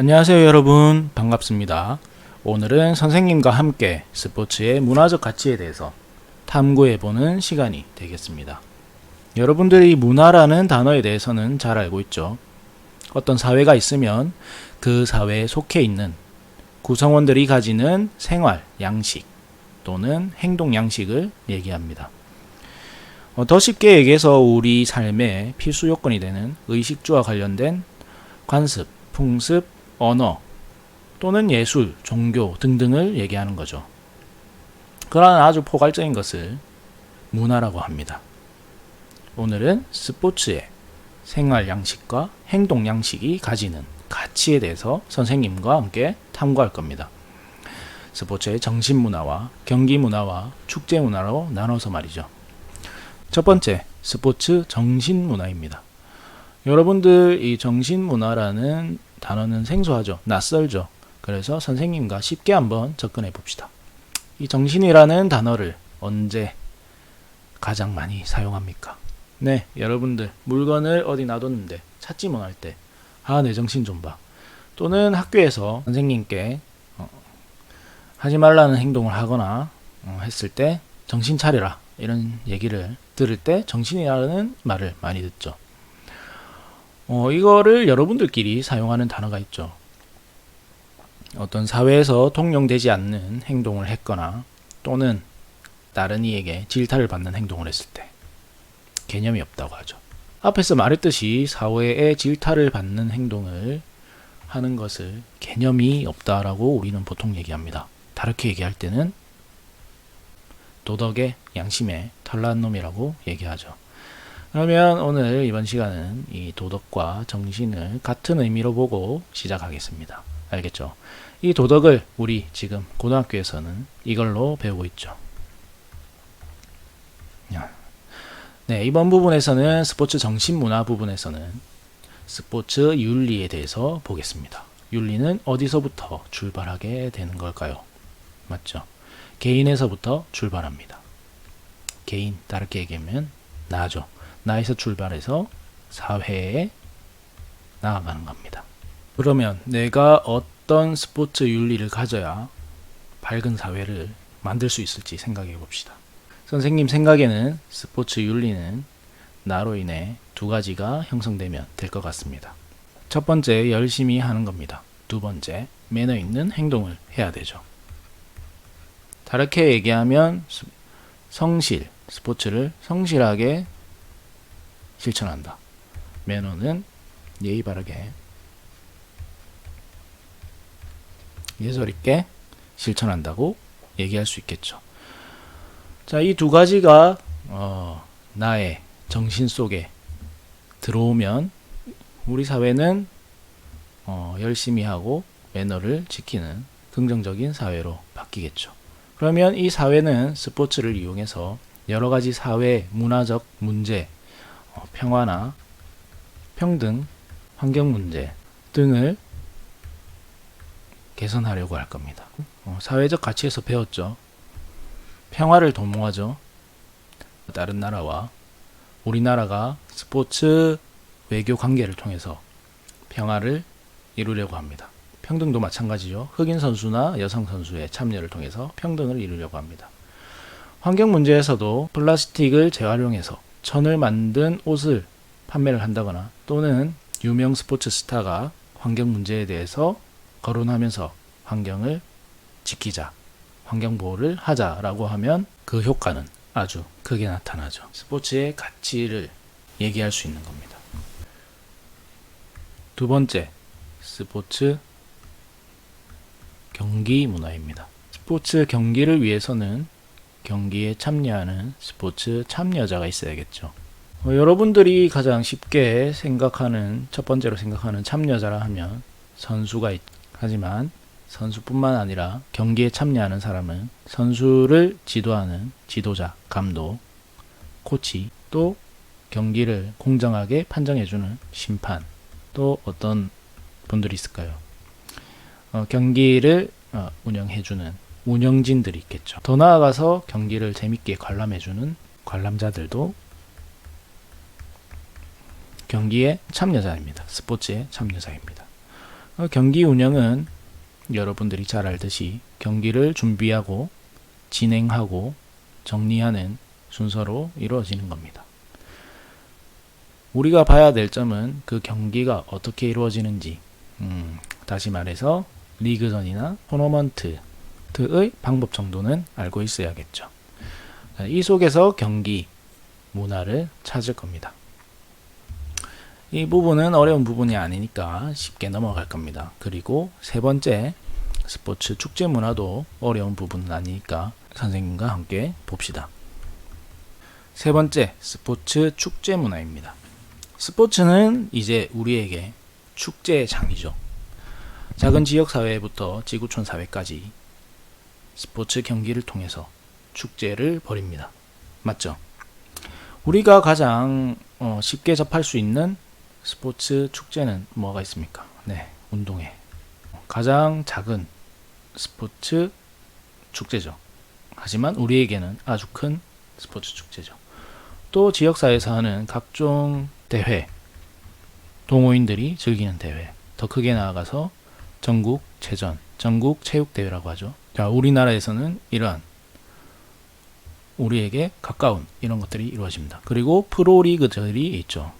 안녕하세요 여러분, 반갑습니다. 오늘은 선생님과 함께 스포츠의 문화적 가치에 대해서 탐구해보는 시간이 되겠습니다. 여러분들이 문화라는 단어에 대해서는 잘 알고 있죠. 어떤 사회가 있으면 그 사회에 속해 있는 구성원들이 가지는 생활 양식 또는 행동 양식을 얘기합니다. 더 쉽게 얘기해서 우리 삶의 필수 요건이 되는 의식주와 관련된 관습, 풍습, 언어 또는 예술, 종교 등등을 얘기하는 거죠. 그러한 아주 포괄적인 것을 문화라고 합니다. 오늘은 스포츠의 생활 양식과 행동 양식이 가지는 가치에 대해서 선생님과 함께 탐구할 겁니다. 스포츠의 정신 문화와 경기 문화와 축제 문화로 나눠서 말이죠. 첫 번째, 스포츠 정신 문화입니다. 여러분들 이 정신 문화라는 단어는 생소하죠. 낯설죠. 그래서 선생님과 쉽게 한번 접근해 봅시다. 이 정신이라는 단어를 언제 가장 많이 사용합니까? 네, 여러분들 물건을 어디 놔뒀는데 찾지 못할 때 내 정신 좀 봐. 또는 학교에서 선생님께 하지 말라는 행동을 하거나 했을 때 정신 차려라 이런 얘기를 들을 때 정신이라는 말을 많이 듣죠. 이거를 여러분들끼리 사용하는 단어가 있죠. 어떤 사회에서 통용되지 않는 행동을 했거나 또는 다른 이에게 질타를 받는 행동을 했을 때 개념이 없다고 하죠. 앞에서 말했듯이 사회에 질타를 받는 행동을 하는 것을 개념이 없다라고 우리는 보통 얘기합니다. 다르게 얘기할 때는 도덕의 양심에 털난 놈이라고 얘기하죠. 그러면 오늘 이번 시간은 이 도덕과 정신을 같은 의미로 보고 시작하겠습니다. 알겠죠? 이 도덕을 우리 지금 고등학교에서는 이걸로 배우고 있죠. 네, 이번 부분에서는 스포츠 정신문화 부분에서는 스포츠 윤리에 대해서 보겠습니다. 윤리는 어디서부터 출발하게 되는 걸까요? 맞죠? 개인에서부터 출발합니다. 개인, 다르게 얘기하면 나죠. 나에서 출발해서 사회에 나아가는 겁니다. 그러면 내가 어떤 스포츠 윤리를 가져야 밝은 사회를 만들 수 있을지 생각해 봅시다. 선생님 생각에는 스포츠 윤리는 나로 인해 두 가지가 형성되면 될 것 같습니다. 첫 번째, 열심히 하는 겁니다. 두 번째, 매너 있는 행동을 해야 되죠. 다르게 얘기하면 성실, 스포츠를 성실하게 실천한다. 매너는 예의 바르게 예절 있게 실천한다고 얘기할 수 있겠죠. 자, 이 두 가지가 나의 정신 속에 들어오면 우리 사회는 열심히 하고 매너를 지키는 긍정적인 사회로 바뀌겠죠. 그러면 이 사회는 스포츠를 이용해서 여러 가지 사회 문화적 문제, 평화나 평등, 환경 문제 등을 개선하려고 할 겁니다. 사회적 가치에서 배웠죠. 평화를 도모하죠. 다른 나라와 우리나라가 스포츠 외교 관계를 통해서 평화를 이루려고 합니다. 평등도 마찬가지죠. 흑인 선수나 여성 선수의 참여를 통해서 평등을 이루려고 합니다. 환경 문제에서도 플라스틱을 재활용해서 천을 만든 옷을 판매를 한다거나 또는 유명 스포츠 스타가 환경 문제에 대해서 거론하면서 환경을 지키자, 환경 보호를 하자라고 하면 그 효과는 아주 크게 나타나죠. 스포츠의 가치를 얘기할 수 있는 겁니다. 두 번째, 스포츠 경기 문화입니다. 스포츠 경기를 위해서는 경기에 참여하는 스포츠 참여자가 있어야겠죠. 여러분들이 가장 쉽게 생각하는, 첫 번째로 생각하는 참여자라 하면 선수가 하지만 선수뿐만 아니라 경기에 참여하는 사람은 선수를 지도하는 지도자, 감독, 코치, 또 경기를 공정하게 판정해주는 심판, 또 어떤 분들이 있을까요? 경기를 운영해주는 운영진들이 있겠죠. 더 나아가서 경기를 재밌게 관람해주는 관람자들도 경기에 참여자입니다. 스포츠에 참여자입니다. 경기 운영은 여러분들이 잘 알듯이 경기를 준비하고 진행하고 정리하는 순서로 이루어지는 겁니다. 우리가 봐야 될 점은 그 경기가 어떻게 이루어지는지, 다시 말해서 리그전이나 토너먼트의 방법 정도는 알고 있어야겠죠. 이 속에서 경기 문화를 찾을 겁니다. 이 부분은 어려운 부분이 아니니까 쉽게 넘어갈 겁니다. 그리고 세 번째, 스포츠 축제 문화도 어려운 부분은 아니니까 선생님과 함께 봅시다. 세 번째, 스포츠 축제 문화입니다. 스포츠는 이제 우리에게 축제의 장이죠. 작은 지역사회부터 지구촌 사회까지 스포츠 경기를 통해서 축제를 벌입니다. 맞죠? 우리가 가장 쉽게 접할 수 있는 스포츠 축제는 뭐가 있습니까? 네, 운동회. 가장 작은 스포츠 축제죠. 하지만 우리에게는 아주 큰 스포츠 축제죠. 또 지역사회에서 하는 각종 대회, 동호인들이 즐기는 대회, 더 크게 나아가서 전국체전, 전국체육대회라고 하죠. 자, 우리나라에서는 이러한 우리에게 가까운 이런 것들이 이루어집니다. 그리고 프로리그들이 있죠.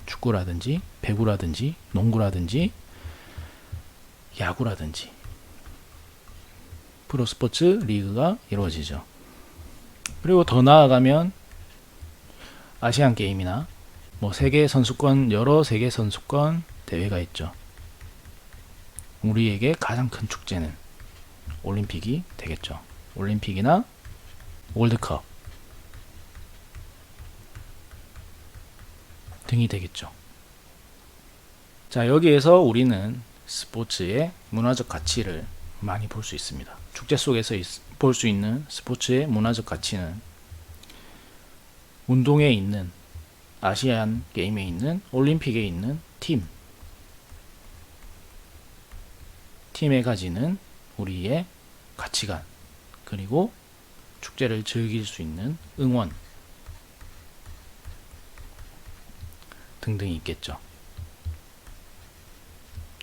축구라든지 배구라든지 농구라든지 야구라든지 프로스포츠 리그가 이루어지죠. 그리고 더 나아가면 아시안 게임이나 세계 선수권, 여러 세계 선수권 대회가 있죠. 우리에게 가장 큰 축제는 올림픽이 되겠죠. 올림픽이나 월드컵 등이 되겠죠. 자, 여기에서 우리는 스포츠의 문화적 가치를 많이 볼 수 있습니다. 축제 속에서 볼 수 있는 스포츠의 문화적 가치는 운동에 있는, 아시안 게임에 있는, 올림픽에 있는 팀에 가지는 우리의 가치관, 그리고 축제를 즐길 수 있는 응원 등등이 있겠죠.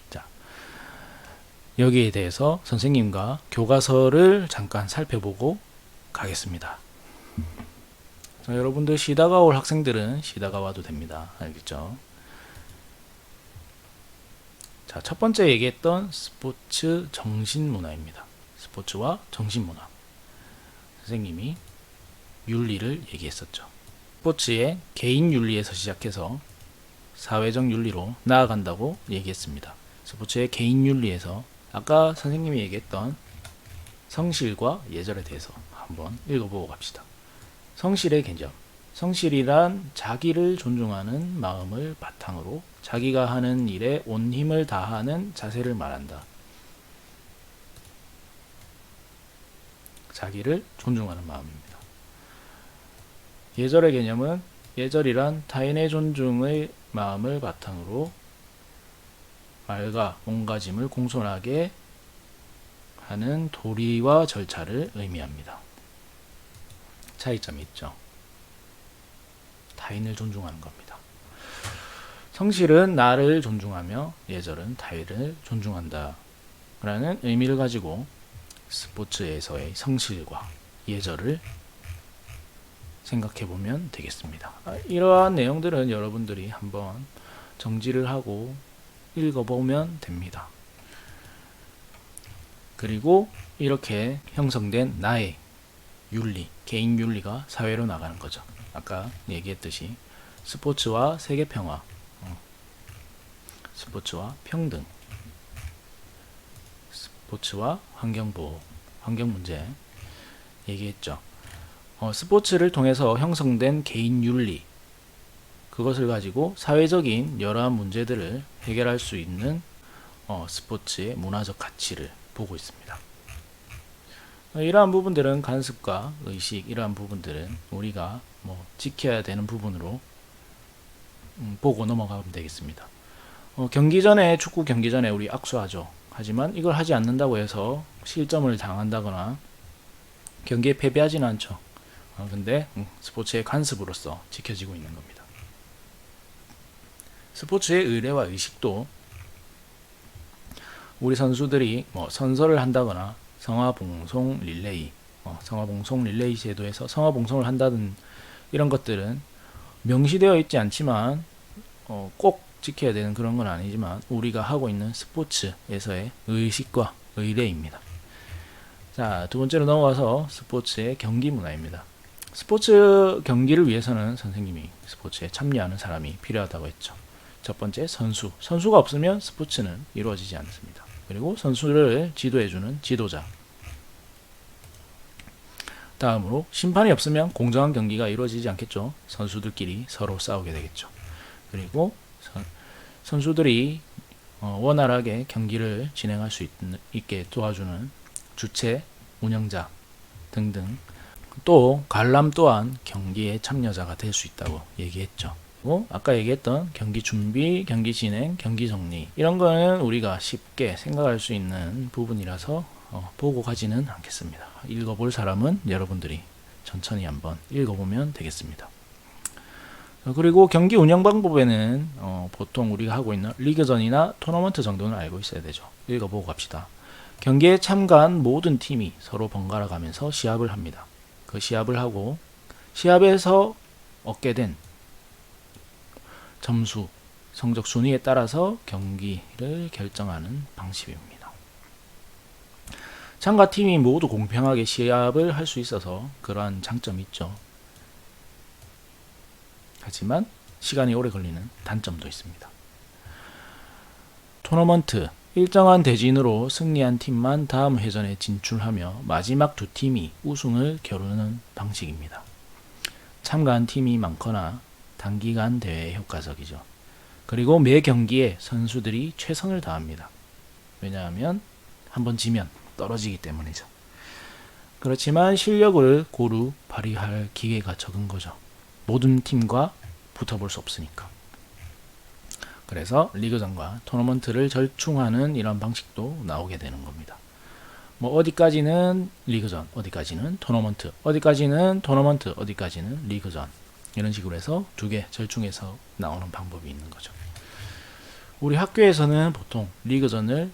자, 여기에 대해서 선생님과 교과서를 잠깐 살펴보고 가겠습니다. 자, 여러분들 쉬다가 올 학생들은 쉬다가 와도 됩니다. 알겠죠? 자, 첫 번째 얘기했던 스포츠 정신문화입니다. 스포츠와 정신문화. 선생님이 윤리를 얘기했었죠. 스포츠의 개인 윤리에서 시작해서 사회적 윤리로 나아간다고 얘기했습니다. 스포츠의 개인 윤리에서 아까 선생님이 얘기했던 성실과 예절에 대해서 한번 읽어보고 갑시다. 성실의 개념. 성실이란 자기를 존중하는 마음을 바탕으로 자기가 하는 일에 온 힘을 다하는 자세를 말한다. 자기를 존중하는 마음입니다. 예절의 개념은 예절이란 타인의 존중의 마음을 바탕으로 말과 몸가짐을 공손하게 하는 도리와 절차를 의미합니다. 차이점이 있죠. 타인을 존중하는 겁니다. 성실은 나를 존중하며 예절은 타인을 존중한다 라는 의미를 가지고 스포츠에서의 성실과 예절을 생각해 보면 되겠습니다. 이러한 내용들은 여러분들이 한번 정지를 하고 읽어보면 됩니다. 그리고 이렇게 형성된 나의 윤리, 개인 윤리가 사회로 나가는 거죠. 아까 얘기했듯이 스포츠와 세계평화, 스포츠와 평등, 스포츠와 환경보호, 환경문제 얘기했죠. 스포츠를 통해서 형성된 개인 윤리, 그것을 가지고 사회적인 여러한 문제들을 해결할 수 있는 스포츠의 문화적 가치를 보고 있습니다. 이러한 부분들은 관습과 의식, 이러한 부분들은 우리가 지켜야 되는 부분으로 보고 넘어가면 되겠습니다. 경기 전에, 축구 경기 전에 우리 악수하죠. 하지만 이걸 하지 않는다고 해서 실점을 당한다거나 경기에 패배하지는 않죠. 근데 스포츠의 관습으로서 지켜지고 있는 겁니다. 스포츠의 의례와 의식도 우리 선수들이 뭐 선서를 한다거나 성화봉송 릴레이, 성화봉송 릴레이 제도에서 성화봉송을 한다든 이런 것들은 명시되어 있지 않지만 꼭 지켜야 되는 그런 건 아니지만 우리가 하고 있는 스포츠에서의 의식과 의례입니다. 자, 두 번째로 넘어가서 스포츠의 경기 문화입니다. 스포츠 경기를 위해서는 선생님이 스포츠에 참여하는 사람이 필요하다고 했죠. 첫 번째, 선수가 없으면 스포츠는 이루어지지 않습니다. 그리고 선수를 지도해주는 지도자. 다음으로 심판이 없으면 공정한 경기가 이루어지지 않겠죠. 선수들끼리 서로 싸우게 되겠죠. 그리고 선수들이 원활하게 경기를 진행할 수 있게 도와주는 주최, 운영자 등등. 또 관람 또한 경기에 참여자가 될 수 있다고 얘기했죠. 그리고 아까 얘기했던 경기 준비, 경기 진행, 경기 정리, 이런 거는 우리가 쉽게 생각할 수 있는 부분이라서 보고 가지는 않겠습니다. 읽어볼 사람은 여러분들이 천천히 한번 읽어보면 되겠습니다. 그리고 경기 운영 방법에는 보통 우리가 하고 있는 리그전이나 토너먼트 정도는 알고 있어야 되죠. 읽어보고 갑시다. 경기에 참가한 모든 팀이 서로 번갈아 가면서 시합을 합니다. 그 시합을 하고 시합에서 얻게 된 점수, 성적 순위에 따라서 경기를 결정하는 방식입니다. 참가팀이 모두 공평하게 시합을 할 수 있어서 그러한 장점이 있죠. 하지만 시간이 오래 걸리는 단점도 있습니다. 토너먼트, 일정한 대진으로 승리한 팀만 다음 회전에 진출하며 마지막 두 팀이 우승을 겨루는 방식입니다. 참가한 팀이 많거나 단기간 대회에 효과적이죠. 그리고 매 경기에 선수들이 최선을 다합니다. 왜냐하면 한번 지면 떨어지기 때문이죠. 그렇지만 실력을 고루 발휘할 기회가 적은 거죠. 모든 팀과 붙어볼 수 없으니까. 그래서 리그전과 토너먼트를 절충하는 이런 방식도 나오게 되는 겁니다. 뭐 어디까지는 리그전, 어디까지는 토너먼트, 어디까지는 토너먼트, 어디까지는 리그전, 이런 식으로 해서 두 개 절충해서 나오는 방법이 있는 거죠. 우리 학교에서는 보통 리그전을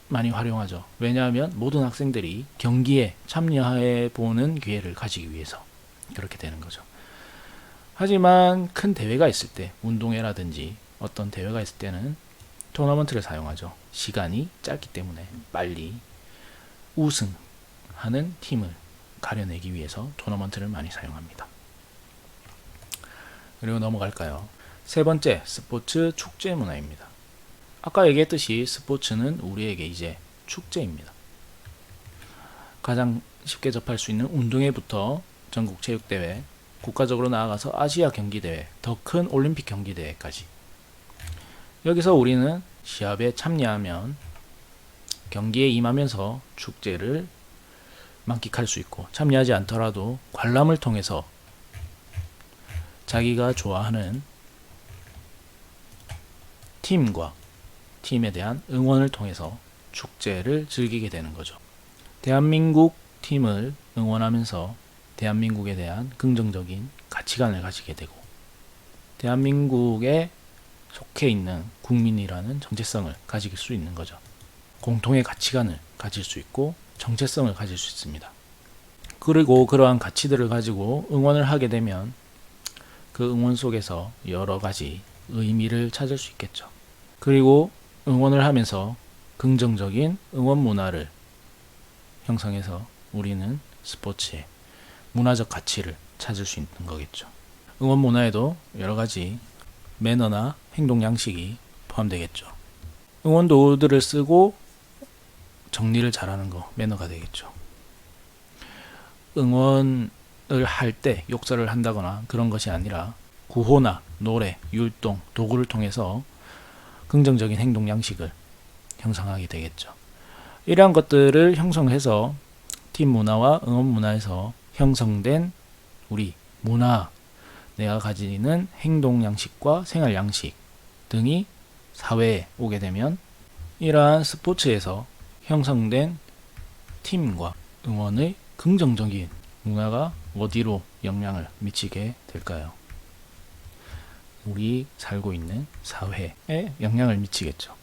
많이 활용하죠. 왜냐하면 모든 학생들이 경기에 참여해 보는 기회를 가지기 위해서 그렇게 되는 거죠. 하지만 큰 대회가 있을 때, 운동회라든지 어떤 대회가 있을 때는 토너먼트를 사용하죠. 시간이 짧기 때문에 빨리 우승하는 팀을 가려내기 위해서 토너먼트를 많이 사용합니다. 그리고 넘어갈까요? 세 번째, 스포츠 축제 문화입니다. 아까 얘기했듯이 스포츠는 우리에게 이제 축제입니다. 가장 쉽게 접할 수 있는 운동회부터 전국 체육대회, 국가적으로 나아가서 아시아 경기대회, 더 큰 올림픽 경기대회까지. 여기서 우리는 시합에 참여하면 경기에 임하면서 축제를 만끽할 수 있고, 참여하지 않더라도 관람을 통해서 자기가 좋아하는 팀과 팀에 대한 응원을 통해서 축제를 즐기게 되는 거죠. 대한민국 팀을 응원하면서 대한민국에 대한 긍정적인 가치관을 가지게 되고, 대한민국에 속해 있는 국민이라는 정체성을 가질 수 있는 거죠. 공통의 가치관을 가질 수 있고 정체성을 가질 수 있습니다. 그리고 그러한 가치들을 가지고 응원을 하게 되면 그 응원 속에서 여러 가지 의미를 찾을 수 있겠죠. 그리고 응원을 하면서 긍정적인 응원 문화를 형성해서 우리는 스포츠에 문화적 가치를 찾을 수 있는 거겠죠. 응원 문화에도 여러 가지 매너나 행동 양식이 포함되겠죠. 응원 도구들을 쓰고 정리를 잘하는 거 매너가 되겠죠. 응원을 할 때 욕설을 한다거나 그런 것이 아니라 구호나 노래, 율동, 도구를 통해서 긍정적인 행동 양식을 형성하게 되겠죠. 이러한 것들을 형성해서 팀 문화와 응원 문화에서 형성된 우리 문화, 내가 가지는 행동 양식과 생활 양식 등이 사회에 오게 되면 이러한 스포츠에서 형성된 팀과 응원의 긍정적인 문화가 어디로 영향을 미치게 될까요? 우리 살고 있는 사회에 영향을 미치겠죠.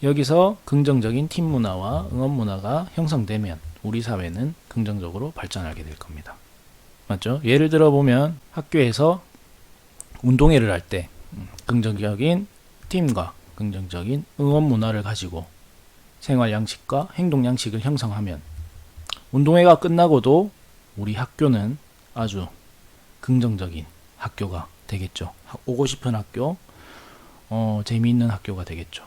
여기서 긍정적인 팀 문화와 응원 문화가 형성되면 우리 사회는 긍정적으로 발전하게 될 겁니다. 맞죠? 예를 들어 보면 학교에서 운동회를 할 때 긍정적인 팀과 긍정적인 응원 문화를 가지고 생활 양식과 행동 양식을 형성하면 운동회가 끝나고도 우리 학교는 아주 긍정적인 학교가 되겠죠. 오고 싶은 학교, 재미있는 학교가 되겠죠.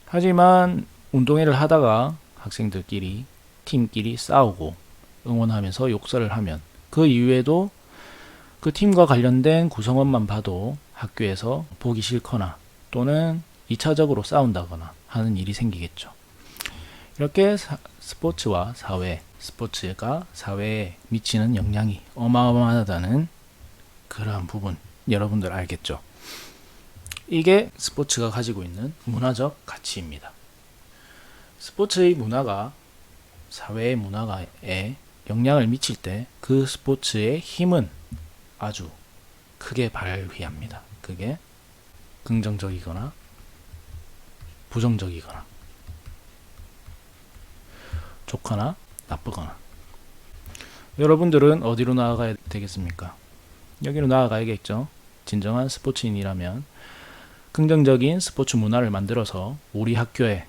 하지만 운동회를 하다가 학생들끼리 팀끼리 싸우고 응원하면서 욕설을 하면 그 이후에도 그 팀과 관련된 구성원만 봐도 학교에서 보기 싫거나 또는 2차적으로 싸운다거나 하는 일이 생기겠죠. 이렇게 스포츠와 사회, 스포츠가 사회에 미치는 영향이 어마어마하다는 그러한 부분 여러분들 알겠죠? 이게 스포츠가 가지고 있는 문화적 가치입니다. 스포츠의 문화가 사회의 문화에 영향을 미칠 때 그 스포츠의 힘은 아주 크게 발휘합니다. 그게 긍정적이거나 부정적이거나 좋거나 나쁘거나. 여러분들은 어디로 나아가야 되겠습니까? 여기로 나아가야겠죠. 진정한 스포츠인이라면 긍정적인 스포츠 문화를 만들어서 우리 학교에,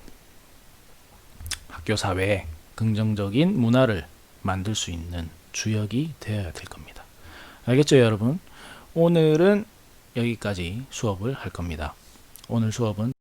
학교 사회에 긍정적인 문화를 만들 수 있는 주역이 되어야 될 겁니다. 알겠죠, 여러분? 오늘은 여기까지 수업을 할 겁니다. 오늘 수업은